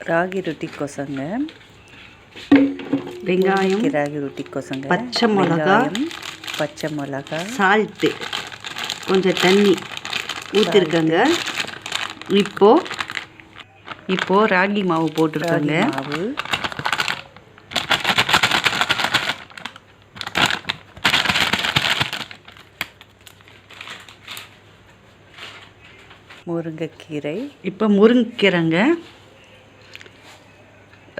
ராகி ரொட்டிக்கோசங்க, வெங்காயம், ராகி ரொட்டிக்கோசங்க, பச்சை மிளகா, பச்சை மிளகா, சால்ட்டு, கொஞ்சம் தண்ணி ஊற்றிருக்கங்க. இப்போ ராகி மாவு போட்டுருக்கங்க. மாவு முருங்கைக்கீரை, இப்போ முருங்கைக்கீரைங்க,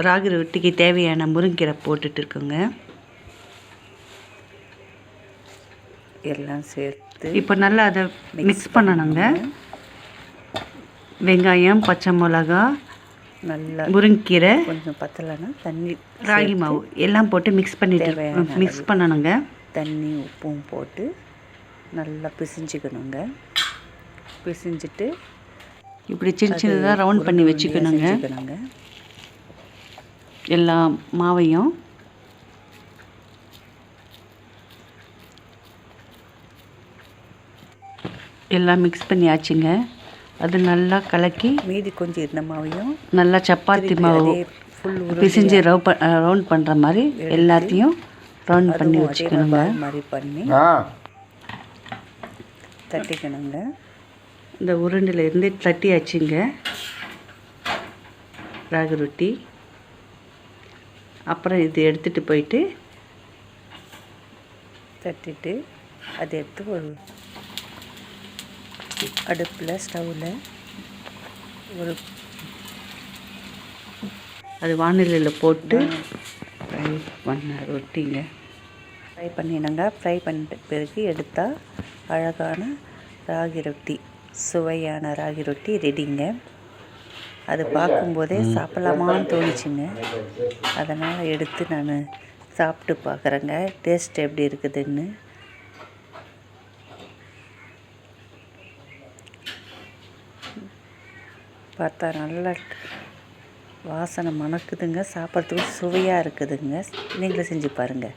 ராகி ரொட்டிக்கு தேவையான முருங்கைக்கீரை போட்டுட்டு இருக்கோங்க. எல்லாம் சேர்த்து இப்போ நல்லா அதை மிக்ஸ் பண்ணணுங்க. வெங்காயம், பச்சை மிளகா, நல்லா முருங்கைக்கீரை, கொஞ்சம் பத்தலைன்னா தண்ணி, ராகி மாவு எல்லாம் போட்டு மிக்ஸ் பண்ணணுங்க. தண்ணி உப்பும் போட்டு நல்லா பிசைஞ்சிக்கணுங்க. பிசைஞ்சிட்டு இப்படி சின்ன சின்னதாக ரவுண்ட் பண்ணி வச்சுக்கணுங்க. எல்லா மாவையும் எல்லாம் மிக்ஸ் பண்ணியாச்சுங்க. அது நல்லா கலக்கி மீதி கொஞ்சம் இருந்த மாவையும் நல்லா சப்பாத்தி மாவு பிசைஞ்சு ரவுண்ட் பண்ணுற மாதிரி எல்லாத்தையும் ரவுண்ட் பண்ணி வச்சுக்கணுங்க. மாதிரி பண்ணி தட்டிக்கணுங்க. இந்த உருண்டில் இருந்து தட்டியாச்சுங்க ராகி ரொட்டி. அப்புறம் இது எடுத்துகிட்டு போயிட்டு தட்டிட்டு அதை எடுத்து ஒரு அடுப்பில் ஸ்டவ்வில் அது வானிலையில் போட்டு ஃப்ரை பண்ண ரொட்டிங்க. ஃப்ரை பண்ணினங்க. ஃப்ரை பண்ணிட்ட பிறகு எடுத்தால் அழகான ராகி ரொட்டி, சுவையான ராகி ரொட்டி ரெடிங்க. அது பார்க்கும்போதே சாப்பிட்லாமான்னு தோணுச்சுங்க. அதனால் எடுத்து நான் சாப்பிட்டு பார்க்குறேங்க, டேஸ்ட் எப்படி இருக்குதுன்னு. பார்த்தா நல்லா வாசனை மணக்குதுங்க, சாப்பிட்றதுக்கு சுவையாக இருக்குதுங்க. நீங்களும் செஞ்சு பாருங்கள்.